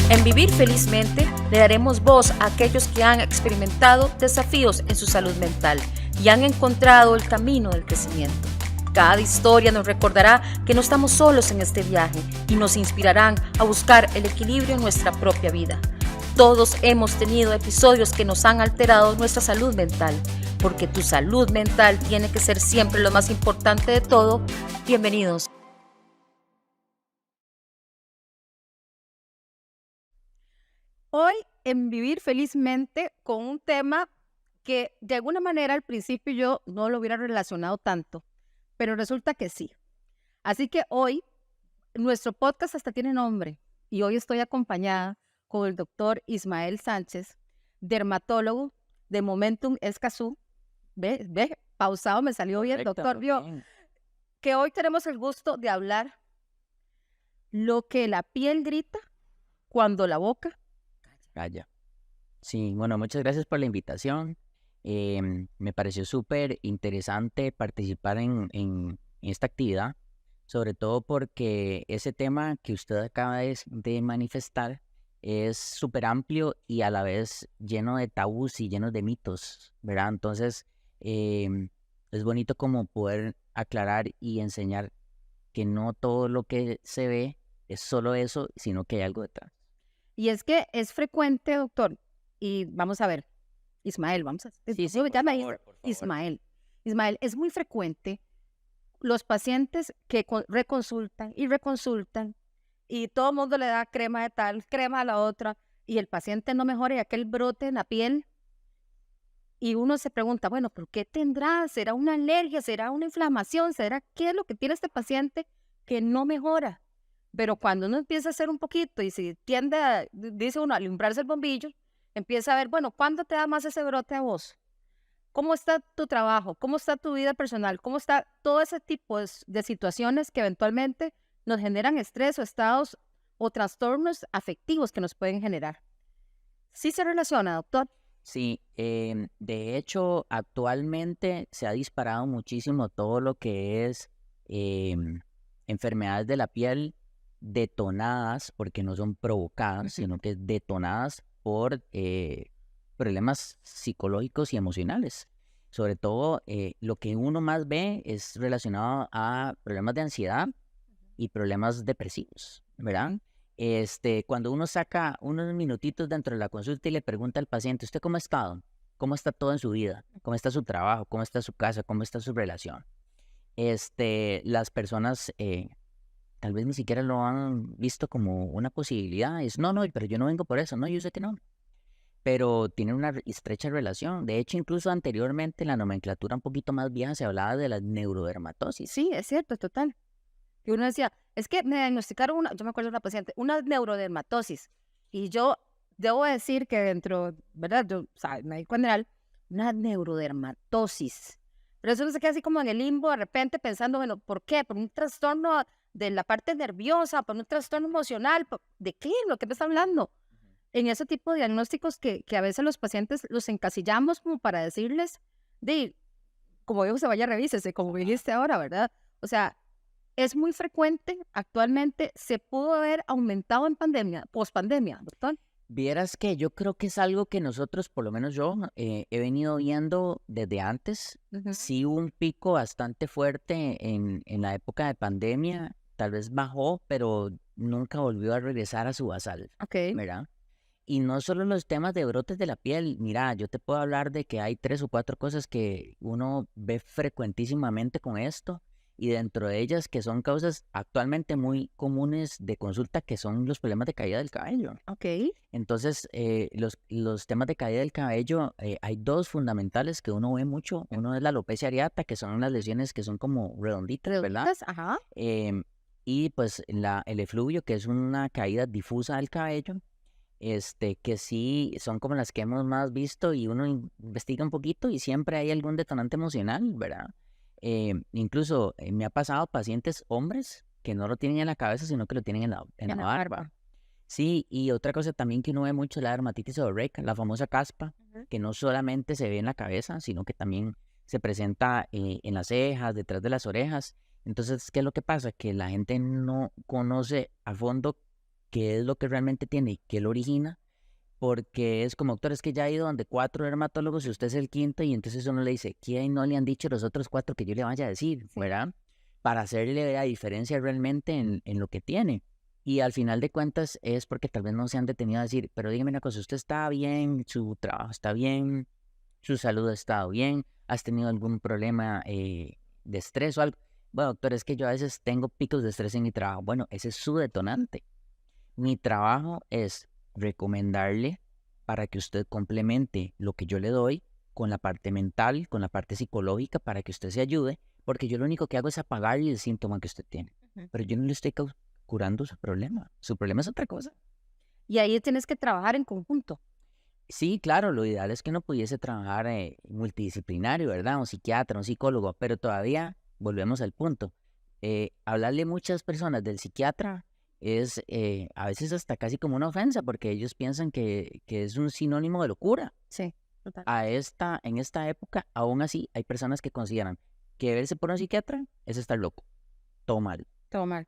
En Vivir Felizmente le daremos voz a aquellos que han experimentado desafíos en su salud mental y han encontrado el camino del crecimiento. Cada historia nos recordará que no estamos solos en este viaje y nos inspirarán a buscar el equilibrio en nuestra propia vida. Todos hemos tenido episodios que nos han alterado nuestra salud mental, porque tu salud mental tiene que ser siempre lo más importante de todo. Bienvenidos. Hoy en Vivir Felizmente con un tema que de alguna manera al principio yo no lo hubiera relacionado tanto, pero resulta que sí. Así que hoy nuestro podcast hasta tiene nombre y hoy estoy acompañada con el doctor Ismael Sánchez, dermatólogo de Momentum Escazú. Ve, pausado me salió bien, Correcto, doctor. Vio bien. que hoy tenemos el gusto de hablar lo que la piel grita cuando la boca. Calla. Sí, bueno, muchas gracias por la invitación. Me pareció súper interesante participar en esta actividad, sobre todo porque ese tema que usted acaba de manifestar es súper amplio y a la vez lleno de tabús y lleno de mitos, ¿verdad? Entonces, es bonito como poder aclarar y enseñar que no todo lo que se ve es solo eso, sino que hay algo detrás. Y es que es frecuente, doctor, y vamos a ver, Ismael, Sí, yo me por llamo favor, por favor. Ismael. Ismael, es muy frecuente los pacientes que reconsultan y reconsultan y todo el mundo le da crema de tal, crema a la otra y el paciente no mejora y aquel brote en la piel y uno se pregunta, bueno, ¿pero qué tendrá? ¿Será una alergia? ¿Será una inflamación? ¿Será qué es lo que tiene este paciente que no mejora? Pero cuando uno empieza a hacer un poquito y se tiende a, dice uno, a alumbrarse el bombillo, empieza a ver, bueno, ¿cuándo te da más ese brote a vos? ¿Cómo está tu trabajo? ¿Cómo está tu vida personal? ¿Cómo está todo ese tipo de situaciones que eventualmente nos generan estrés o estados o trastornos afectivos que nos pueden generar? ¿Sí se relaciona, doctor? Sí, de hecho, actualmente se ha disparado muchísimo todo lo que es enfermedades de la piel detonadas, porque no son provocadas, sino que detonadas por problemas psicológicos y emocionales. Sobre todo, lo que uno más ve es relacionado a problemas de ansiedad y problemas depresivos, ¿verdad? Cuando uno saca unos minutitos dentro de la consulta y le pregunta al paciente, ¿usted cómo ha estado? ¿Cómo está todo en su vida? ¿Cómo está su trabajo? ¿Cómo está su casa? ¿Cómo está su relación? Las personas tal vez ni siquiera lo han visto como una posibilidad. Es, no, pero yo no vengo por eso. No, yo sé que no. Pero tienen una estrecha relación. De hecho, incluso anteriormente en la nomenclatura un poquito más vieja se hablaba de la neurodermatosis. Sí, es cierto, total. Y uno decía, es que me diagnosticaron yo me acuerdo de una paciente, una neurodermatosis. Y yo debo decir que dentro, ¿verdad? Yo, o sea, médico general, una neurodermatosis. Pero eso no se queda así como en el limbo, de repente pensando, bueno, ¿por qué? ¿Por un trastorno de la parte nerviosa? ¿Por un trastorno emocional? ¿De qué? ¿Lo que me está hablando? En ese tipo de diagnósticos que a veces los pacientes los encasillamos como para decirles, como digo, se vaya, revísese, como dijiste ahora, ¿verdad? O sea, es muy frecuente actualmente, se pudo haber aumentado en pandemia, pospandemia, doctor. Vieras que yo creo que es algo que nosotros, por lo menos yo, he venido viendo desde antes. Ujú. Sí hubo un pico bastante fuerte en la época de pandemia, tal vez bajó, pero nunca volvió a regresar a su basal, Ok. ¿verdad? Y no solo los temas de brotes de la piel, mira, yo te puedo hablar de que hay 3 o 4 cosas que uno ve frecuentísimamente con esto, y dentro de ellas que son causas actualmente muy comunes de consulta, que son los problemas de caída del cabello. Ok. Entonces, los temas de caída del cabello, hay dos fundamentales que uno ve mucho. Uno es la alopecia areata, que son las lesiones que son como redonditas, ¿verdad? Redonditas, ajá. Em, y pues el efluvio, que es una caída difusa del cabello, que sí son como las que hemos más visto, y uno investiga un poquito y siempre hay algún detonante emocional, ¿verdad? Incluso me ha pasado pacientes hombres que no lo tienen en la cabeza, sino que lo tienen en la En la barba. barba. Sí, y otra cosa también que uno ve mucho es la dermatitis seborreica, la famosa caspa, Ujú. que no solamente se ve en la cabeza, sino que también se presenta en las cejas, detrás de las orejas. Entonces, ¿qué es lo que pasa? Que la gente no conoce a fondo qué es lo que realmente tiene y qué lo origina, porque es como, doctor, es que ya ha ido donde 4 dermatólogos y usted es el quinto, y entonces uno le dice, ¿qué no le han dicho los otros 4 que yo le vaya a decir, Sí. verdad? Para hacerle la diferencia realmente en lo que tiene. Y al final de cuentas es porque tal vez no se han detenido a decir, pero dígame una cosa, usted está bien, su trabajo está bien, su salud ha estado bien, has tenido algún problema de estrés o algo. Bueno, doctor, es que yo a veces tengo picos de estrés en mi trabajo. Bueno, ese es su detonante. Mi trabajo es recomendarle para que usted complemente lo que yo le doy con la parte mental, con la parte psicológica, para que usted se ayude, porque yo lo único que hago es apagarle el síntoma que usted tiene. Ujú. Pero yo no le estoy curando su problema. Su problema es otra cosa. Y ahí tienes que trabajar en conjunto. Sí, claro, lo ideal es que uno pudiese trabajar multidisciplinario, ¿verdad? Un psiquiatra, un psicólogo, pero todavía volvemos al punto. Hablarle a muchas personas del psiquiatra es a veces hasta casi como una ofensa, porque ellos piensan que es un sinónimo de locura. Sí, total. En esta época, aún así, hay personas que consideran que verse por un psiquiatra es estar loco, todo mal. Todo mal.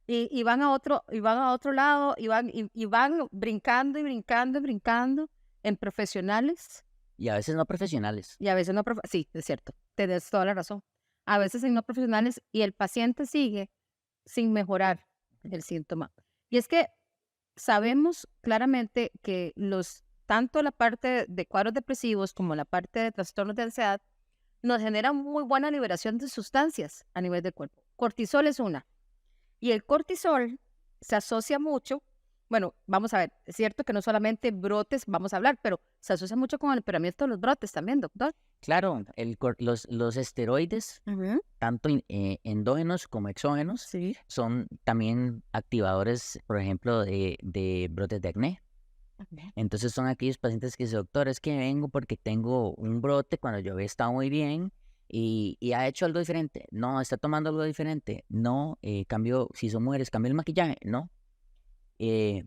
Y van a otro lado, y van brincando y brincando y brincando en profesionales, Y a veces no profesionales. y a veces no, sí, es cierto, tienes toda la razón. A veces en no profesionales, y el paciente sigue sin mejorar el síntoma. Y es que sabemos claramente que tanto la parte de cuadros depresivos como la parte de trastornos de ansiedad nos generan muy buena liberación de sustancias a nivel del cuerpo. Cortisol es una. Y el cortisol se asocia mucho, bueno, vamos a ver, es cierto que no solamente brotes vamos a hablar, pero se asocia mucho con el empeoramiento de los brotes también, doctor. Claro, los esteroides Ujú. tanto endógenos como exógenos, Sí. son también activadores, por ejemplo, de brotes de acné. Ujú. Entonces son aquellos pacientes que dicen, doctor, es que vengo porque tengo un brote cuando yo había estado muy bien y ha hecho algo diferente. No, está tomando algo diferente. No, cambió, si son mujeres, cambió el maquillaje. No. Eh,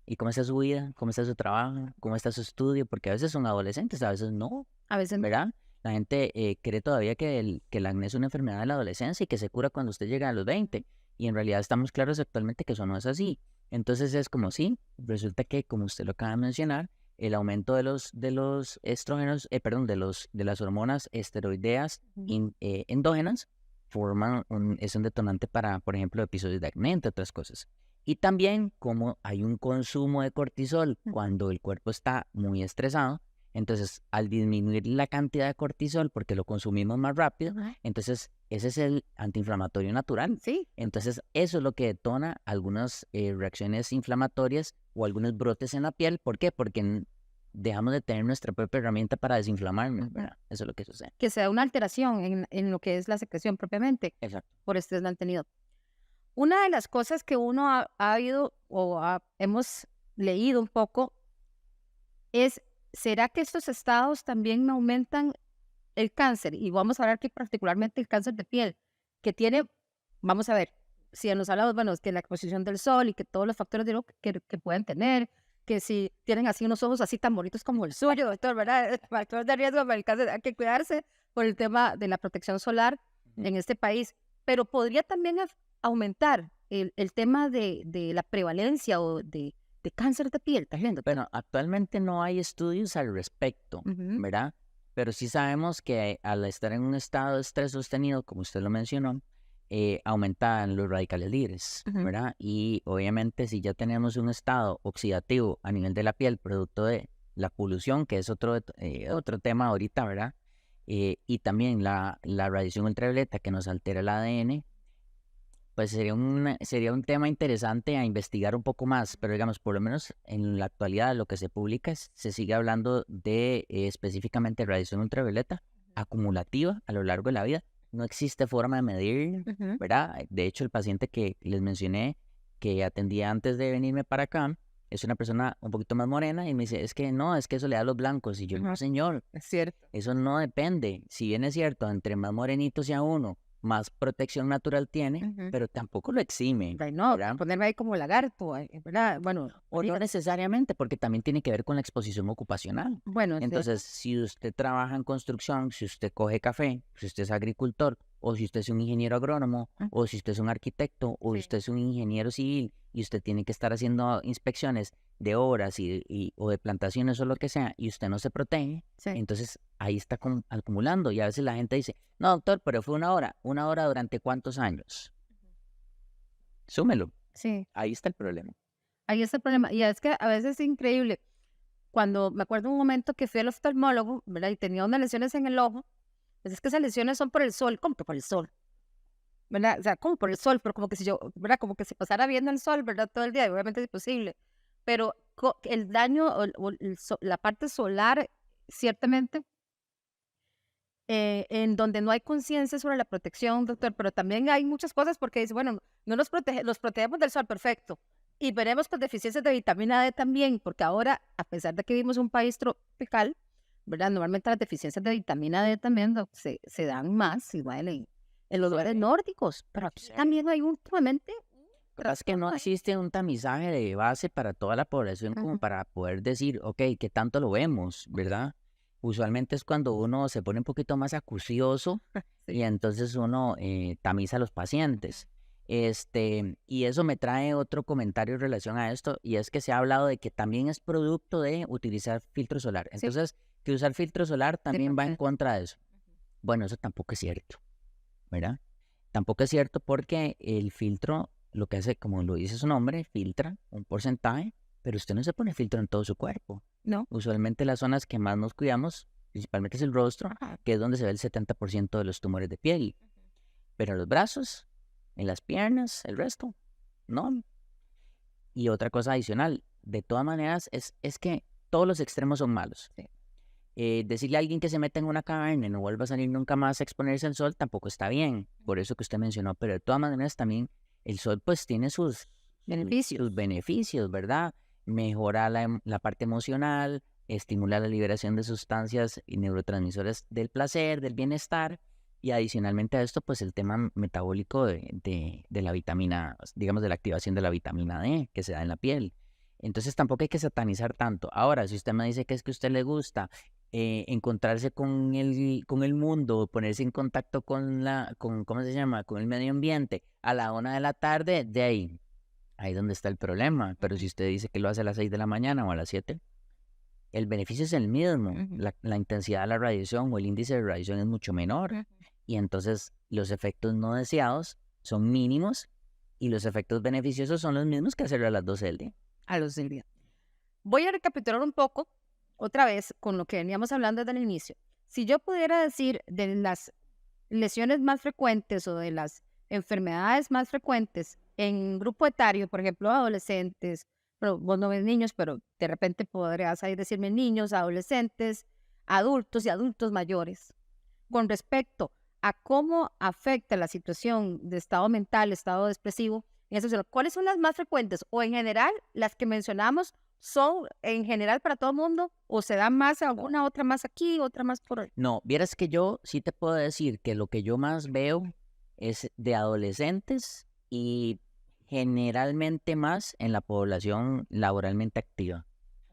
¿Y cómo está su vida? ¿Cómo está su trabajo? ¿Cómo está su estudio? Porque a veces son adolescentes, a veces no. A veces no. ¿Verdad? La gente cree todavía que el acné es una enfermedad de la adolescencia y que se cura cuando usted llega a los 20. Y en realidad estamos claros actualmente que eso no es así. Entonces es como sí, resulta que, como usted lo acaba de mencionar, el aumento de los estrógenos, perdón, de las hormonas esteroideas Ujú. endógenas es un detonante para, por ejemplo, episodios de acné, entre otras cosas. Y también como hay un consumo de cortisol cuando el cuerpo está muy estresado, entonces, al disminuir la cantidad de cortisol, porque lo consumimos más rápido, Ajá. entonces ese es el antiinflamatorio natural. Sí, Entonces, eso es lo que detona algunas reacciones inflamatorias o algunos brotes en la piel. ¿Por qué? Porque dejamos de tener nuestra propia herramienta para desinflamarnos, ujú, ¿verdad? Eso es lo que sucede. que se da una alteración en lo que es la secreción propiamente Exacto. por estrés mantenido. Una de las cosas que uno ha ido hemos leído un poco es, ¿será que estos estados también me aumentan el cáncer? Y vamos a hablar aquí particularmente el cáncer de piel, que tiene, vamos a ver, si nos hablamos, bueno, es que la exposición del sol y que todos los factores de que pueden tener, que si tienen así unos ojos así tan bonitos como el suyo, doctor, ¿verdad? Factores de riesgo para el cáncer, hay que cuidarse por el tema de la protección solar Ujú. en este país, pero podría también aumentar el tema de la prevalencia o de cáncer de piel también, doctor. Bueno, actualmente no hay estudios al respecto, Ujú. ¿verdad? Pero sí sabemos que al estar en un estado de estrés sostenido, como usted lo mencionó, aumentan los radicales libres, Ujú. ¿verdad? Y obviamente si ya tenemos un estado oxidativo a nivel de la piel, producto de la polución, que es otro tema ahorita, ¿verdad? Y también la radiación ultravioleta que nos altera el ADN, pues sería un tema interesante a investigar un poco más, pero digamos, por lo menos en la actualidad lo que se publica se sigue hablando de específicamente radiación ultravioleta acumulativa a lo largo de la vida. No existe forma de medir, Ujú. ¿verdad? De hecho, el paciente que les mencioné que atendía antes de venirme para acá es una persona un poquito más morena y me dice, es que no, es que eso le da a los blancos. Y yo, no, Ajá, señor, es cierto. eso no depende. Si bien es cierto, entre más morenito sea uno, más protección natural tiene, Ujú. pero tampoco lo exime, Ay, no, ¿verdad? ponerme ahí como lagarto, ¿verdad? Bueno, O no necesariamente, porque también tiene que ver con la exposición ocupacional. bueno, es Entonces, cierto. si usted trabaja en construcción, si usted coge café, si usted es agricultor, o si usted es un ingeniero agrónomo, o si usted es un arquitecto, o si Sí. usted es un ingeniero civil y usted tiene que estar haciendo inspecciones de obras o de plantaciones o lo que sea, y usted no se protege, Sí. entonces ahí está acumulando. Y a veces la gente dice, no, doctor, pero fue una hora durante ¿cuántos años? Súmelo, Sí. ahí está el problema. Ahí está el problema. Y es que a veces es increíble. Cuando me acuerdo un momento que fui al oftalmólogo, ¿verdad? Y tenía unas lesiones en el ojo, pues es que esas lesiones son por el sol. ¿Cómo que por el sol? ¿Verdad? O sea, como por el sol, pero como que si yo, ¿verdad? Como que se pasara viendo el sol, ¿verdad? Todo el día, y obviamente es imposible. Pero el daño o la parte solar, ciertamente, en donde no hay conciencia sobre la protección, doctor, pero también hay muchas cosas porque dice, bueno, no los protegemos del sol, perfecto. Y veremos pues deficiencias de vitamina D también, porque ahora, a pesar de que vivimos en un país tropical, ¿verdad? Normalmente las deficiencias de vitamina D también se dan más igual en los lugares nórdicos, pero aquí Sí. también hay últimamente Lo que pasa es que no trastorno ahí. existe un tamizaje de base para toda la población como para poder decir, ok, ¿qué tanto lo vemos, verdad? Usualmente es cuando uno se pone un poquito más acucioso y Sí. entonces uno tamiza a los pacientes. Y eso me trae otro comentario en relación a esto, y es que se ha hablado de que también es producto de utilizar filtro solar. Sí, Entonces, que usar filtro solar también va en demasiado. contra de eso. Bueno, eso tampoco es cierto, ¿verdad? Tampoco es cierto porque el filtro lo que hace, como lo dice su nombre, filtra un porcentaje, pero usted no se pone filtro en todo su cuerpo. No. Usualmente las zonas que más nos cuidamos, principalmente es el rostro, que es donde se ve el 70% de los tumores de piel. Pero en los brazos, en las piernas, el resto, no. Y otra cosa adicional, de todas maneras, es que todos los extremos son malos. Sí. Decirle a alguien que se meta en una caverna y no vuelva a salir nunca más a exponerse al sol tampoco está bien, por eso que usted mencionó, pero de todas maneras también el sol pues tiene Beneficios. sus beneficios, ¿verdad? Mejora la parte emocional, estimula la liberación de sustancias y neurotransmisores del placer, del bienestar, y adicionalmente a esto pues el tema metabólico de la vitamina, digamos de la activación de la vitamina D que se da en la piel. Entonces tampoco hay que satanizar tanto. Ahora, si usted me dice que es que a usted le gusta encontrarse con el mundo, ponerse en contacto ¿cómo se llama? Con el medio ambiente a la 1 de la tarde, de ahí donde está el problema. Pero si usted dice que lo hace a las 6 de la mañana o a las 7, el beneficio es el mismo. La intensidad de la radiación o el índice de radiación es mucho menor. Y entonces los efectos no deseados son mínimos y los efectos beneficiosos son los mismos que hacerlo a las 12 del día. A los del día. Voy a recapitular un poco otra vez con lo que veníamos hablando desde el inicio. Si yo pudiera decir de las lesiones más frecuentes o de las enfermedades más frecuentes en grupo etario, por ejemplo, adolescentes, pero vos no ves niños, pero de repente podrías ahí decirme niños, adolescentes, adultos y adultos mayores, con respecto a cómo afecta la situación de estado mental, estado depresivo, en esa sociedad, ¿cuáles son las más frecuentes? O en general, las que mencionamos son en general para todo el mundo, o se dan más alguna otra más aquí, otra más por ahí. No, vieras que yo sí te puedo decir que lo que yo más veo es de adolescentes y generalmente más en la población laboralmente activa.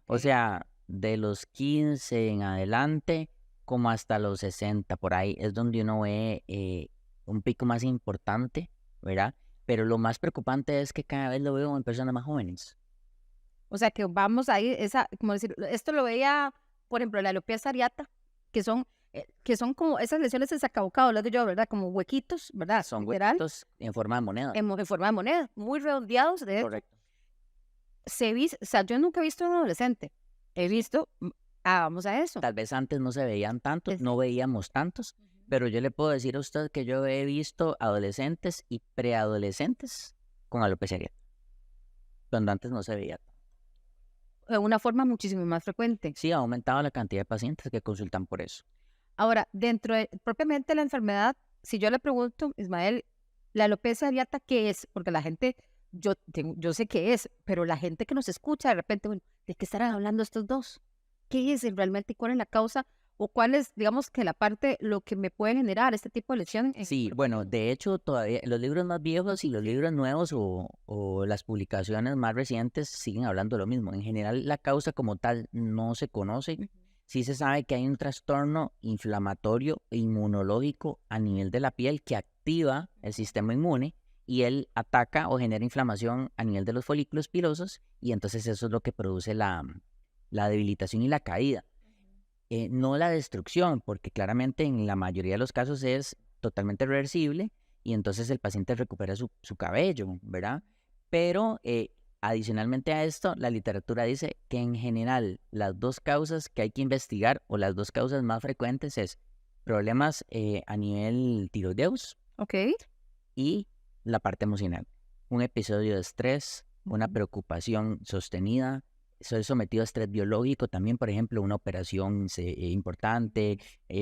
O sea, de los 15 en adelante, como hasta los 60 por ahí, es donde uno ve un pico más importante, ¿verdad? Pero lo más preocupante es que cada vez lo veo en personas más jóvenes. O sea, que vamos ahí, como decir, esto lo veía, por ejemplo, la alopecia areata, que son como esas lesiones de sacabocado, lo digo yo, ¿verdad? Como huequitos, ¿verdad? Son Literal, huequitos en forma de moneda. en forma de moneda, muy redondeados, de hecho. Correcto. O sea, yo nunca he visto a un adolescente, he visto, vamos a eso. Tal vez antes no se veían tantos, Es- no veíamos tantos, pero yo le puedo decir a usted que yo he visto adolescentes y preadolescentes con alopecia areata, cuando antes no se veía. de una forma muchísimo más frecuente. Sí, ha aumentado la cantidad de pacientes que consultan por eso. Ahora, dentro de propiamente la enfermedad, si yo le pregunto, Ismael, la alopecia areata, ¿qué es? Porque la gente, yo sé qué es, pero la gente que nos escucha de repente, bueno, ¿de qué estarán hablando estos dos? ¿Qué es realmente? ¿Cuál es la causa? ¿O cuál es, digamos, que la parte, lo que me puede generar este tipo de lesión? Sí, bueno, de hecho, todavía los libros más viejos y los libros nuevos o las publicaciones más recientes siguen hablando lo mismo. En general, la causa como tal no se conoce. sí se sabe que hay un trastorno inflamatorio e inmunológico a nivel de la piel que activa el sistema inmune y él ataca o genera inflamación a nivel de los folículos pilosos y entonces eso es lo que produce la debilitación y la caída. No la destrucción, porque claramente en la mayoría de los casos es totalmente reversible y entonces el paciente recupera su cabello, ¿verdad? Pero adicionalmente a esto, la literatura dice que en general las dos causas que hay que investigar o las dos causas más frecuentes es problemas a nivel tiroideus Ok. y la parte emocional. Un episodio de estrés, una Ujú. preocupación sostenida, soy sometido a estrés biológico también, por ejemplo, una operación importante,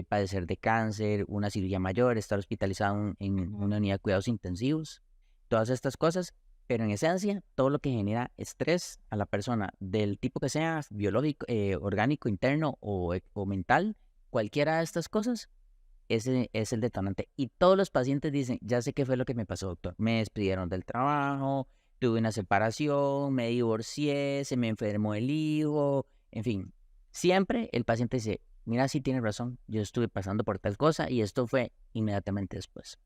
padecer de cáncer, una cirugía mayor, estar hospitalizado en Ujú. una unidad de cuidados intensivos, todas estas cosas, pero en esencia, todo lo que genera estrés a la persona, del tipo que sea, biológico, orgánico, interno o mental, cualquiera de estas cosas, ese es el detonante. Y todos los pacientes dicen, ya sé qué fue lo que me pasó, doctor. Me despidieron del trabajo, tuve una separación, me divorcié, se me enfermó el hijo, en fin. Siempre el paciente dice, mira, sí tienes razón, yo estuve pasando por tal cosa y esto fue inmediatamente después.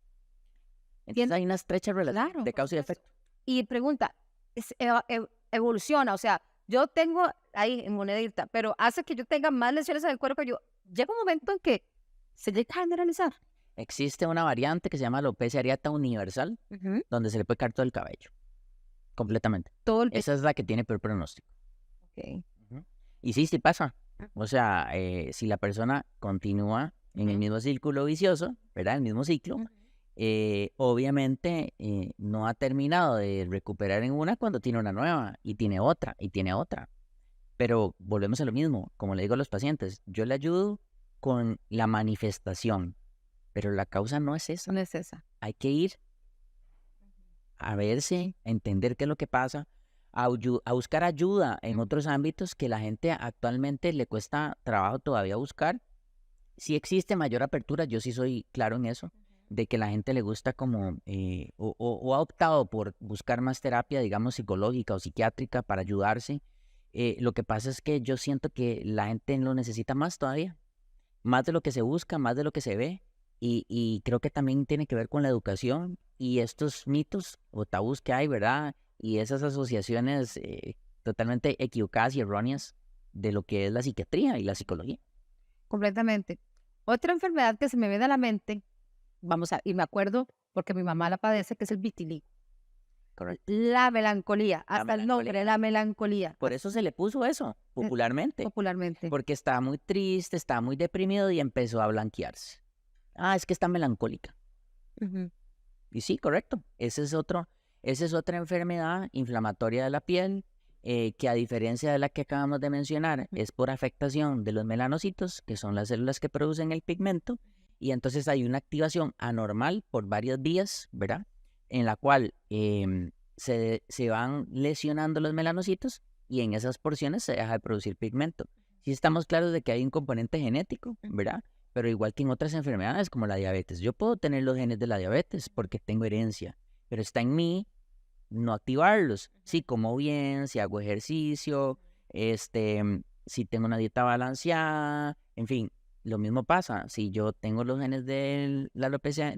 Entonces Bien, hay una estrecha relación claro, de por causa y supuesto. efecto. Y pregunta, evoluciona, o sea, yo tengo ahí en monedita, pero hace que yo tenga más lesiones en el cuerpo, yo llega un momento en que se llega a generalizar. Existe una variante que se llama alopecia areata universal, Ujú. donde se le puede caer todo el cabello, completamente. Todo el Esa es la que tiene peor pronóstico. Ok. Ujú. Y sí, sí pasa. O sea, si la persona continúa en el Ujú. mismo círculo vicioso, ¿verdad? El mismo ciclo, Ujú. obviamente no ha terminado de recuperar en una cuando tiene una nueva y tiene otra y tiene otra. Pero volvemos a lo mismo, como le digo a los pacientes, yo le ayudo con la manifestación, pero la causa no es esa. No es esa. Hay que ir a verse, a entender qué es lo que pasa, a buscar ayuda en otros ámbitos que la gente actualmente le cuesta trabajo todavía buscar. Sí existe mayor apertura, yo sí soy claro en eso, de que la gente le gusta como, o ha optado por buscar más terapia, digamos, psicológica o psiquiátrica para ayudarse. Lo que pasa es que yo siento que la gente lo necesita más todavía, más de lo que se busca, más de lo que se ve, y creo que también tiene que ver con la educación y estos mitos o tabús que hay, ¿verdad? Y esas asociaciones totalmente equivocadas y erróneas de lo que es la psiquiatría y la psicología. Completamente. Otra enfermedad que se me viene a la mente, y me acuerdo porque mi mamá la padece, que es el vitiligo. Correcto. La melancolía, La hasta el nombre, melancolía. la melancolía, Por eso se le puso eso popularmente, popularmente. porque estaba muy triste, estaba muy deprimido y empezó a blanquearse. Ah, es que está melancólica. Ujú. Y sí, correcto. Esa es otra enfermedad inflamatoria de la piel que a diferencia de la que acabamos de mencionar, Ujú. es por afectación de los melanocitos, que son las células que producen el pigmento, y entonces hay una activación anormal por varias vías, ¿verdad? En la cual se van lesionando los melanocitos y en esas porciones se deja de producir pigmento. Sí estamos claros de que hay un componente genético, ¿verdad? Pero igual que en otras enfermedades como la diabetes, yo puedo tener los genes de la diabetes porque tengo herencia, pero está en mí no activarlos. Si como bien, si hago ejercicio, si tengo una dieta balanceada, en fin, lo mismo pasa. Si yo tengo los genes de la alopecia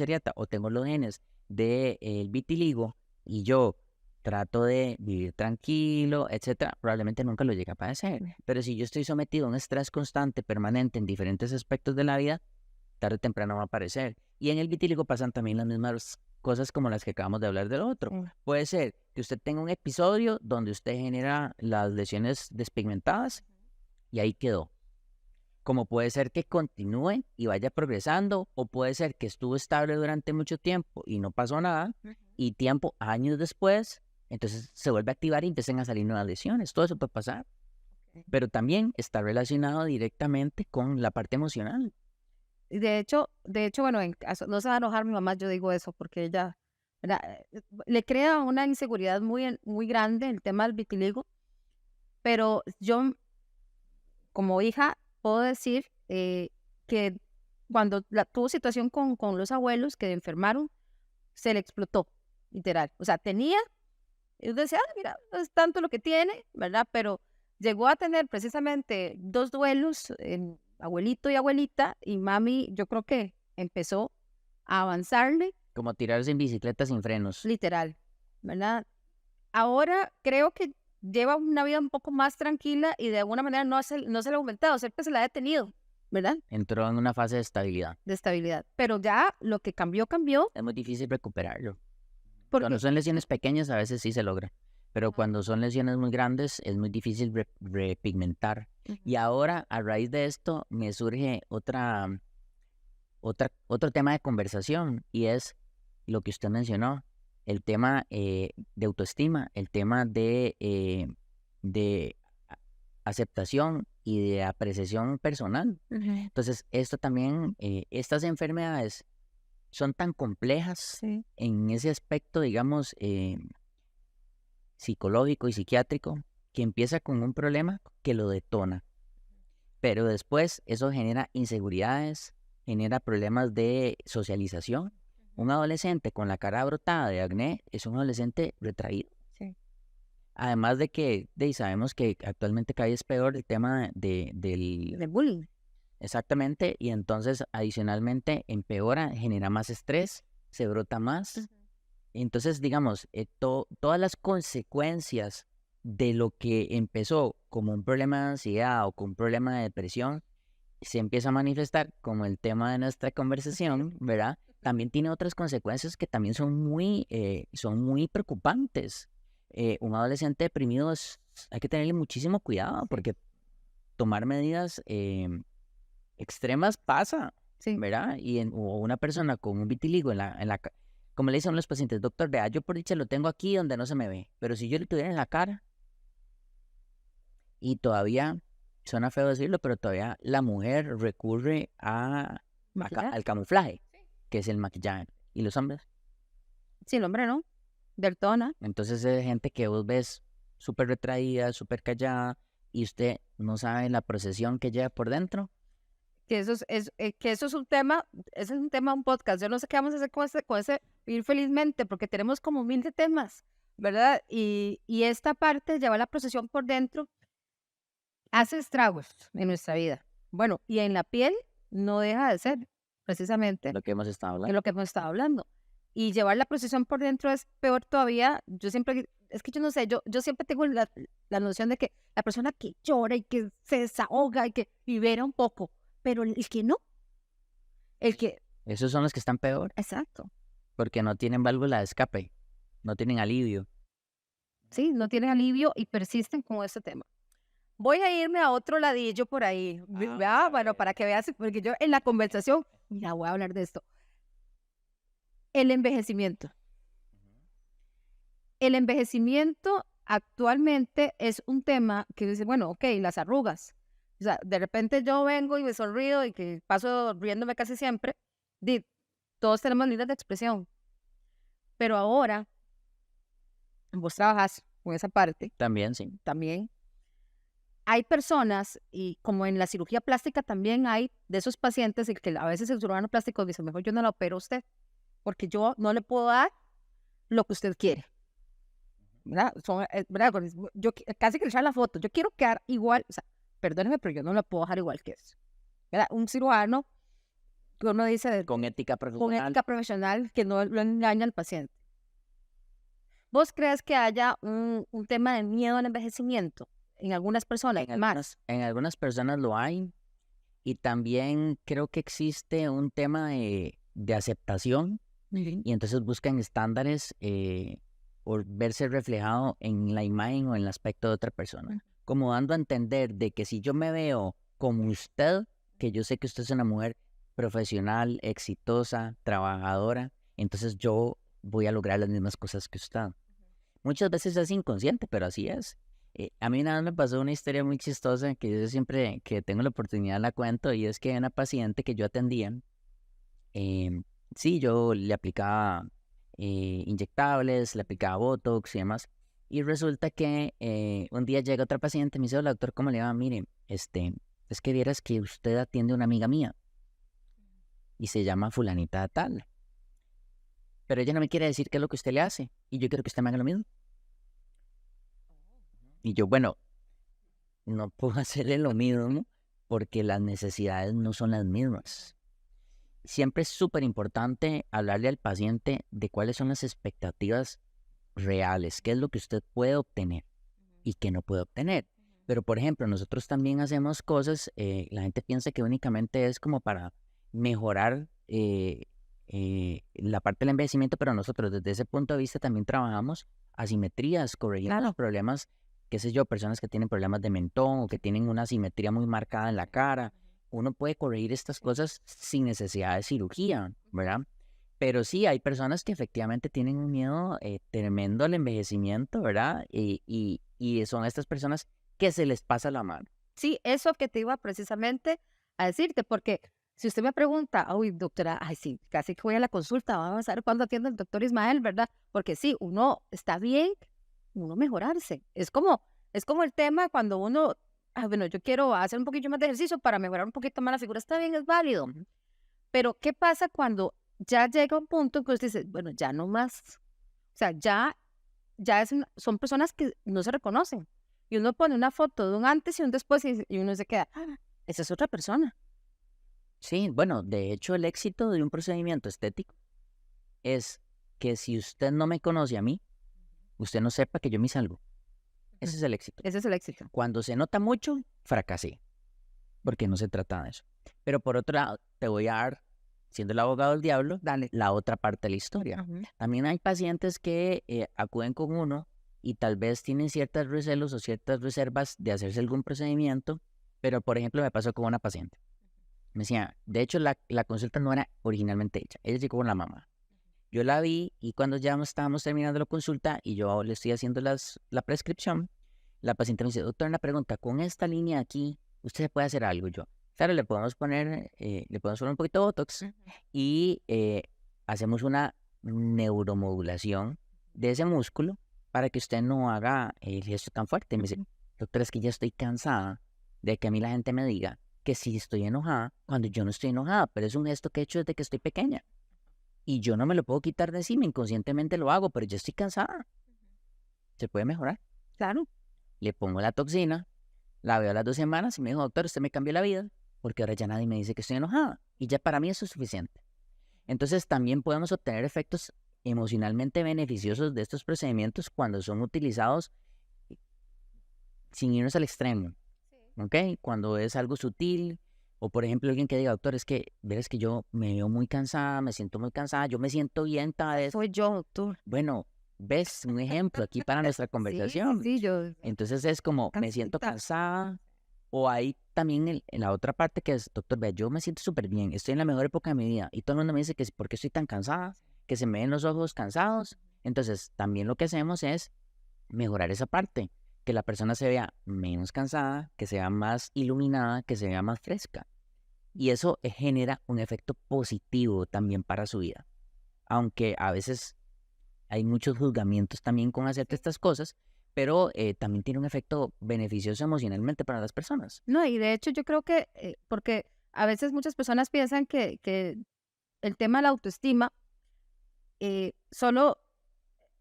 areata o tengo los genes del vitiligo y yo trato de vivir tranquilo, etcétera, probablemente nunca lo llegue a padecer. Pero si yo estoy sometido a un estrés constante, permanente en diferentes aspectos de la vida, tarde o temprano va a aparecer. Y en el vitíligo pasan también las mismas cosas como las que acabamos de hablar del otro. Mm. Puede ser que usted tenga un episodio donde usted genera las lesiones despigmentadas y ahí quedó. Como puede ser que continúe y vaya progresando, o puede ser que estuvo estable durante mucho tiempo y no pasó nada, Ujú. y tiempo, años después, entonces se vuelve a activar y empiezan a salir nuevas lesiones. Todo eso puede pasar, Ok. pero también está relacionado directamente con la parte emocional. Y de hecho, bueno, no se va a enojar mi mamá, yo digo eso, porque ella, ¿verdad? Le crea una inseguridad muy grande el tema del vitiligo, pero yo como hija puedo decir que cuando tuvo situación con los abuelos que enfermaron, se le explotó, literal. O sea, tenía, y yo decía, "Ah, mira, no es tanto lo que tiene, ¿verdad? Pero llegó a tener precisamente 2 duelos, abuelito y abuelita, y mami, yo creo que empezó a avanzarle, Como tirarse en bicicleta sin frenos. literal, ¿verdad? Ahora creo que lleva una vida un poco más tranquila y de alguna manera no se le ha aumentado, siempre se la ha detenido, ¿verdad? Entró en una fase de estabilidad. De estabilidad. Pero ya lo que cambió, cambió, Es muy difícil recuperarlo. porque Cuando son lesiones pequeñas a veces sí se logra, pero Ajá. cuando son lesiones muy grandes es muy difícil repigmentar. Y ahora, a raíz de esto, me surge otro tema de conversación y es lo que usted mencionó, el tema de autoestima, el tema de aceptación y de apreciación personal. Entonces, esto también, estas enfermedades son tan complejas Sí. en ese aspecto, digamos, psicológico y psiquiátrico, que empieza con un problema que lo detona, pero después eso genera inseguridades, genera problemas de socialización. Un adolescente con la cara brotada de acné es un adolescente retraído. Sí. Además de que sabemos que actualmente cada vez es peor el tema del... De bullying. Exactamente, y entonces adicionalmente empeora, genera más estrés, se brota más. Entonces, digamos, todas las consecuencias de lo que empezó como un problema de ansiedad o como un problema de depresión se empieza a manifestar como el tema de nuestra conversación, ¿verdad? También tiene otras consecuencias que también son muy preocupantes. Un adolescente deprimido hay que tenerle muchísimo cuidado porque tomar medidas extremas pasa, Sí. ¿verdad? O una persona con un vitiligo como le dicen los pacientes, doctor, vea, yo por dicha lo tengo aquí donde no se me ve, pero si yo lo tuviera en la cara, y todavía, suena feo decirlo, pero todavía la mujer recurre al camuflaje, que es el maquillaje. ¿Y los hombres? Sí, el hombre no, del tono. Entonces es gente que vos ves súper retraída, súper callada, y usted no sabe la procesión que lleva por dentro. Que que eso es un tema, ese es un tema, un podcast. Yo no sé qué vamos a hacer con ese vivir felizmente, porque tenemos como 1000 de temas, ¿verdad? Y esta parte, llevar la procesión por dentro, hace estragos en nuestra vida. Bueno, y en la piel no deja de ser, precisamente, Lo que hemos estado de hablando. lo que hemos estado hablando. Y llevar la procesión por dentro es peor todavía. Yo siempre, es que yo no sé, yo siempre tengo la noción de que la persona que llora y que se desahoga y que libera un poco, pero el que no, el que, Esos son los que están peor, exacto, porque no tienen válvula de escape, no tienen alivio. sí, no tienen alivio y persisten con ese tema. Voy a irme a otro ladillo por ahí, bueno, para que veas, porque yo en la conversación, mira, voy a hablar de esto. El envejecimiento. El envejecimiento actualmente es un tema que dice, bueno, ok, las arrugas. O sea, de repente yo vengo y me sonrío y que paso riéndome casi siempre. Todos tenemos líneas de expresión. Pero ahora, vos trabajas con esa parte También, sí. también. Hay personas, y como en la cirugía plástica también hay de esos pacientes y que a veces el cirujano plástico dice, mejor yo no la opero a usted, porque yo no le puedo dar lo que usted quiere. ¿Verdad? ¿Verdad? Yo casi que le echar la foto, yo quiero quedar igual, o sea, perdóneme, pero yo no la puedo dejar igual que eso. ¿Verdad? Un cirujano que uno dice Con ética con profesional. ética profesional que no lo engaña al paciente. ¿Vos crees que haya un tema de miedo al envejecimiento en algunas personas? En algunas personas lo hay, y también creo que existe un tema de aceptación, y entonces buscan estándares por verse reflejado en la imagen o en el aspecto de otra persona, como dando a entender de que si yo me veo como usted, que yo sé que usted es una mujer profesional, exitosa, trabajadora, entonces yo voy a lograr las mismas cosas que usted. Muchas veces es inconsciente, pero así es. A mí nada me pasó una historia muy chistosa que yo siempre que tengo la oportunidad la cuento, y es que hay una paciente que yo atendía. Sí, yo le aplicaba inyectables, le aplicaba Botox y demás. Y resulta que un día llega otra paciente y me dice, hola doctor, ¿cómo le va? Mire, es que vieras que usted atiende a una amiga mía y se llama fulanita tal. Pero ella no me quiere decir qué es lo que usted le hace y yo quiero que usted me haga lo mismo. Y yo, bueno, no puedo hacerle lo mismo porque las necesidades no son las mismas. Siempre es súper importante hablarle al paciente de cuáles son las expectativas reales, qué es lo que usted puede obtener y qué no puede obtener. Pero, por ejemplo, nosotros también hacemos cosas, la gente piensa que únicamente es como para mejorar la parte del envejecimiento, pero nosotros desde ese punto de vista también trabajamos asimetrías, corregimos Claro. problemas, qué sé yo, personas que tienen problemas de mentón o que tienen una asimetría muy marcada en la cara. Uno puede corregir estas cosas sin necesidad de cirugía, ¿verdad? Pero sí, hay personas que efectivamente tienen un miedo tremendo al envejecimiento, ¿verdad? Y son estas personas que se les pasa la mano. Sí, eso que te iba precisamente a decirte, porque si usted me pregunta, uy, doctora, ay, sí, casi que voy a la consulta, vamos a ver cuándo atiende el doctor Ismael, ¿verdad? Porque sí, uno está bien, uno mejorarse. Es como el tema cuando uno, bueno, yo quiero hacer un poquito más de ejercicio para mejorar un poquito más la figura, está bien, es válido. Pero, ¿qué pasa cuando ya llega un punto en que usted dice, bueno, ya no más? O sea, son personas que no se reconocen. Y uno pone una foto de un antes y un después y uno se queda, esa es otra persona. Sí, bueno, de hecho el éxito de un procedimiento estético es que si usted no me conoce a mí, usted no sepa que yo me hice algo. Ese es el éxito. Ese es el éxito. Cuando se nota mucho, fracasé, porque no se trata de eso. Pero por otro lado, te voy a dar, siendo el abogado del diablo, Dale. la otra parte de la historia. También hay pacientes que acuden con uno y tal vez tienen ciertos recelos o ciertas reservas de hacerse algún procedimiento, pero por ejemplo me pasó con una paciente. Me decía, de hecho la consulta no era originalmente hecha, ella llegó con la mamá. Yo la vi y cuando ya estábamos terminando la consulta y yo le estoy haciendo la prescripción, la paciente me dice, doctor, una pregunta, con esta línea aquí, ¿usted se puede hacer algo? Yo, claro, le podemos poner un poquito de Botox y hacemos una neuromodulación de ese músculo para que usted no haga el gesto tan fuerte. Me dice, doctor, es que ya estoy cansada de que a mí la gente me diga que sí estoy enojada cuando yo no estoy enojada, pero es un gesto que he hecho desde que estoy pequeña. Y yo no me lo puedo quitar de encima, inconscientemente lo hago, pero yo estoy cansada. Se puede mejorar. Claro. Le pongo la toxina, la veo a las 2 semanas y me dijo, doctor, usted me cambió la vida, porque ahora ya nadie me dice que estoy enojada. Y ya para mí eso es suficiente. Entonces también podemos obtener efectos emocionalmente beneficiosos de estos procedimientos cuando son utilizados sin irnos al extremo, ¿ok? Cuando es algo sutil, o por ejemplo alguien que diga, doctor, es que verás que yo me veo muy cansada, me siento muy cansada, yo me siento bien cada vez. Soy yo, doctor. Bueno, ves un ejemplo aquí para nuestra conversación. Sí, yo. Entonces es como, me siento cansada, o hay también en la otra parte que es, doctor, vea, yo me siento súper bien, estoy en la mejor época de mi vida, y todo el mundo me dice que ¿por qué estoy tan cansada? Que se me ven los ojos cansados. Entonces, también lo que hacemos es mejorar esa parte, que la persona se vea menos cansada, que sea más iluminada, que se vea más fresca. Y eso genera un efecto positivo también para su vida. Aunque a veces hay muchos juzgamientos también con hacerte estas cosas, pero también tiene un efecto beneficioso emocionalmente para las personas. No, y de hecho yo creo que, porque a veces muchas personas piensan que el tema de la autoestima solo,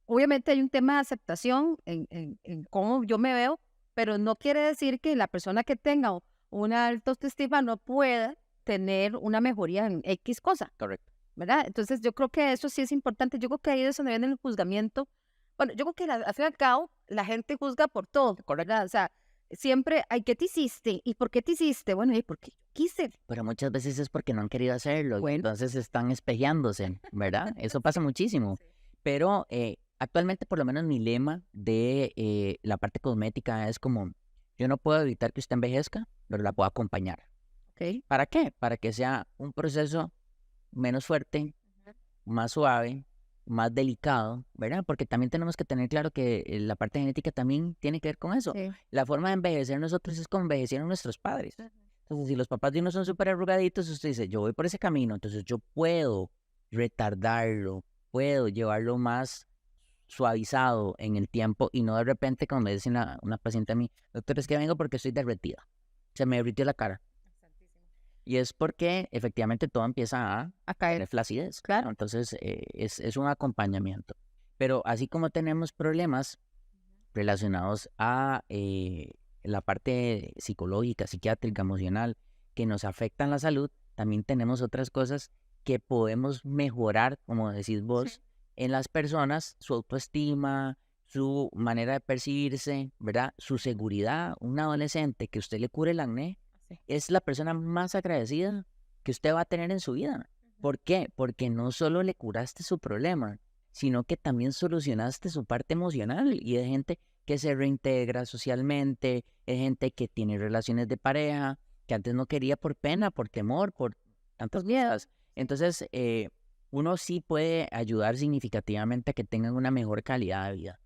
obviamente hay un tema de aceptación en cómo yo me veo, pero no quiere decir que la persona que tenga una alta autoestima no pueda tener una mejoría en X cosa, Correcto. ¿verdad? Entonces yo creo que eso sí es importante. Yo creo que ahí es donde viene el juzgamiento. Bueno, yo creo que al fin y al cabo la gente juzga por todo, ¿verdad? O sea, siempre, ay, ¿qué te hiciste? ¿Y por qué te hiciste? Bueno, ¿y por qué quise? Pero muchas veces es porque no han querido hacerlo, Bueno. entonces están espejeándose, ¿verdad? Eso pasa muchísimo. Pero actualmente, por lo menos, mi lema de la parte cosmética es como, yo no puedo evitar que usted envejezca, pero la puedo acompañar. ¿Ok? ¿Para qué? Para que sea un proceso menos fuerte, más suave, más delicado, ¿verdad? Porque también tenemos que tener claro que la parte genética también tiene que ver con eso. Sí. La forma de envejecer nosotros es como envejecieron nuestros padres. Entonces, si los papás de uno son súper arrugaditos, usted dice, yo voy por ese camino, entonces yo puedo retardarlo, puedo llevarlo más suavizado en el tiempo y no de repente, como me dice una paciente a mí, doctor, es que vengo porque estoy derretida, se me derritió la cara. Y es porque efectivamente todo empieza a caer. tener flacidez. Claro. Entonces es un acompañamiento. Pero así como tenemos problemas relacionados a la parte psicológica, psiquiátrica, emocional, que nos afectan la salud, también tenemos otras cosas que podemos mejorar, como decís vos, Sí. en las personas, su autoestima, su manera de percibirse, ¿verdad? Su seguridad. Un adolescente que usted le cure el acné Sí. es la persona más agradecida que usted va a tener en su vida. ¿Por qué? Porque no solo le curaste su problema, sino que también solucionaste su parte emocional. Y hay gente que se reintegra socialmente, hay gente que tiene relaciones de pareja, que antes no quería por pena, por temor, por tantas Por miedo. cosas. Entonces, uno sí puede ayudar significativamente a que tengan una mejor calidad de vida.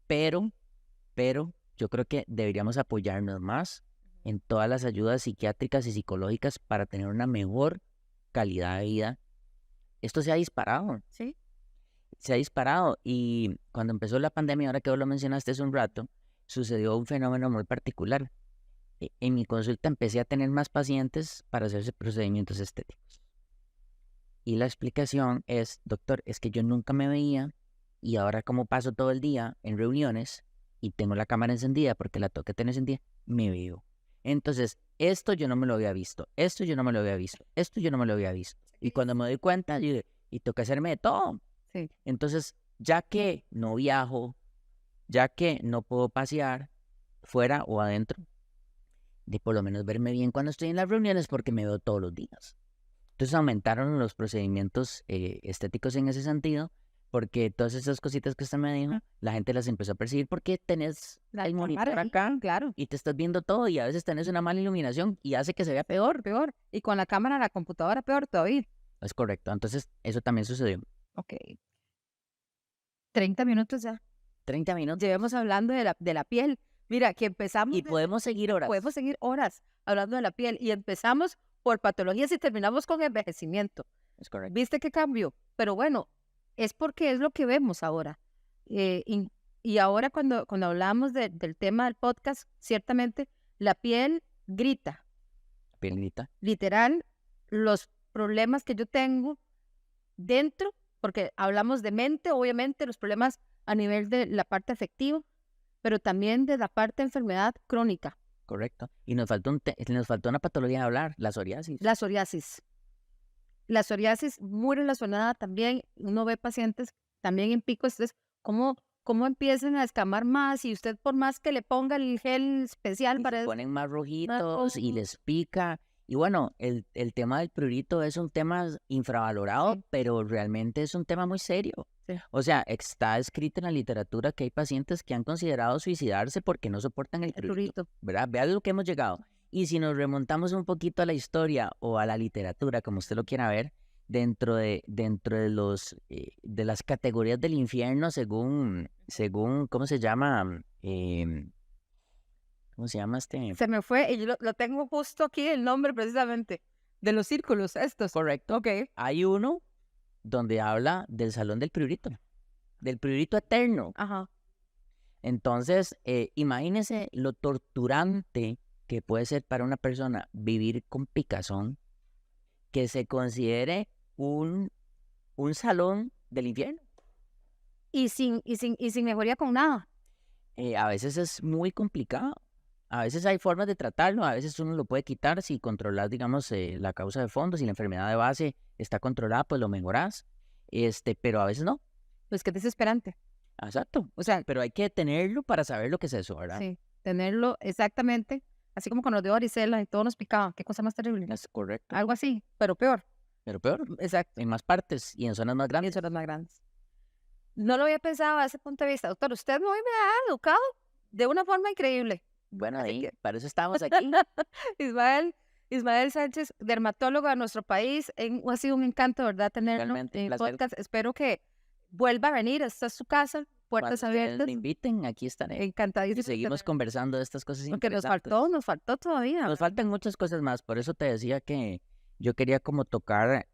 Pero yo creo que deberíamos apoyarnos más en todas las ayudas psiquiátricas y psicológicas para tener una mejor calidad de vida. Esto se ha disparado y cuando empezó la pandemia, ahora que vos lo mencionaste hace un rato, sucedió un fenómeno muy particular. En mi consulta empecé a tener más pacientes para hacerse procedimientos estéticos. Y la explicación es, doctor, es que yo nunca me veía y ahora como paso todo el día en reuniones y tengo la cámara encendida porque la tengo que tener encendida, me veo. Entonces, esto yo no me lo había visto, esto yo no me lo había visto, esto yo no me lo había visto. Y cuando me doy cuenta, yo digo, y tengo que hacerme de todo. Sí. Entonces, ya que no viajo, ya que no puedo pasear fuera o adentro, de por lo menos verme bien cuando estoy en las reuniones porque me veo todos los días. Entonces aumentaron los procedimientos estéticos en ese sentido, porque todas esas cositas que usted me dijo, la gente las empezó a percibir porque tenés el monitor cámara ahí, acá claro. y te estás viendo todo y a veces tenés una mala iluminación y hace que se vea peor. Peor. Y con la cámara en la computadora, peor todavía. Es correcto. Entonces, eso también sucedió. Ok. 30 minutos ya. 30 minutos. Llevemos hablando de la piel. Mira, que empezamos. Y podemos seguir horas. Podemos seguir horas hablando de la piel. Y empezamos por patologías y terminamos con envejecimiento. Es correcto. ¿Viste qué cambio? Pero bueno, es porque es lo que vemos ahora. Y ahora cuando hablamos del tema del podcast, ciertamente la piel grita. Piel grita. Literal, los problemas que yo tengo dentro, porque hablamos de mente, obviamente, los problemas a nivel de la parte afectiva, pero también de la parte de enfermedad crónica. Correcto. Y nos faltó una patología de hablar, la psoriasis. La psoriasis. La psoriasis muy relacionada también, uno ve pacientes también en pico, es cómo empiezan a escamar más y usted por más que le ponga el gel especial Y para se eso, ponen más rojitos y les pica. Y bueno, el tema del prurito es un tema infravalorado, Sí. pero realmente es un tema muy serio. Sí. O sea, está escrito en la literatura que hay pacientes que han considerado suicidarse porque no soportan el prurito, ¿verdad? Vea lo que hemos llegado. Y si nos remontamos un poquito a la historia o a la literatura, como usted lo quiera ver, dentro de los de las categorías del infierno según ¿cómo se llama? ¿Cómo se llama este? Se me fue y yo lo tengo justo aquí el nombre precisamente de los círculos estos. Correcto. Ok. Hay uno donde habla del salón del prurito eterno. Ajá. Entonces, imagínese lo torturante que puede ser para una persona vivir con picazón, que se considere un salón del infierno. Y sin mejoría con nada. A veces es muy complicado. A veces hay formas de tratarlo, a veces uno lo puede quitar si controlas, digamos, la causa de fondo, si la enfermedad de base está controlada, pues lo mejorás, pero a veces no. Pues que es desesperante. Exacto. O sea, pero hay que tenerlo para saber lo que es eso, ¿verdad? Sí, tenerlo exactamente, así como con los de varicela y todos nos picaban, qué cosa más terrible. Es correcto. Algo así, pero peor. Pero peor, Exacto. en más partes y en zonas más Y en grandes. zonas más grandes. No lo había pensado desde ese punto de vista. Doctor, usted hoy me ha educado de una forma increíble. Bueno, Así ahí, que- para eso estamos aquí. Ismael Sánchez, dermatólogo de nuestro país, ha sido un encanto, ¿verdad? Tenerlo Realmente, en el placer. podcast. Espero que vuelva a venir. Esta es su casa, puertas Cuando ustedes abiertas. me inviten, aquí estaré. Encantadísimo. Y seguimos conversando de estas cosas Porque interesantes. nos faltó todavía. Nos faltan muchas cosas más, por eso te decía que yo quería como tocar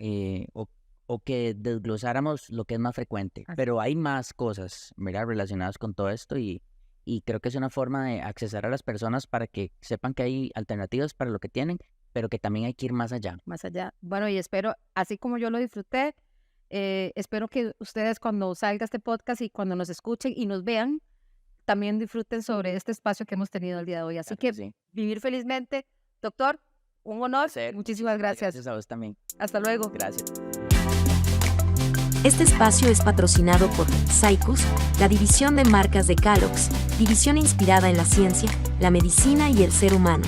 o que desglosáramos lo que es más frecuente, Así. pero hay más cosas, mira, relacionadas con todo esto y creo que es una forma de accesar a las personas para que sepan que hay alternativas para lo que tienen, pero que también hay que ir más allá. Más allá. Bueno, y espero, así como yo lo disfruté, espero que ustedes cuando salga este podcast y cuando nos escuchen y nos vean, también disfruten sobre este espacio que hemos tenido el día de hoy. Así Claro que sí. vivir felizmente. Doctor, un honor. Placer. Muchísimas gracias. Gracias a vos también. Hasta luego. Gracias. Este espacio es patrocinado por Sycus, la división de marcas de Calox, división inspirada en la ciencia, la medicina y el ser humano.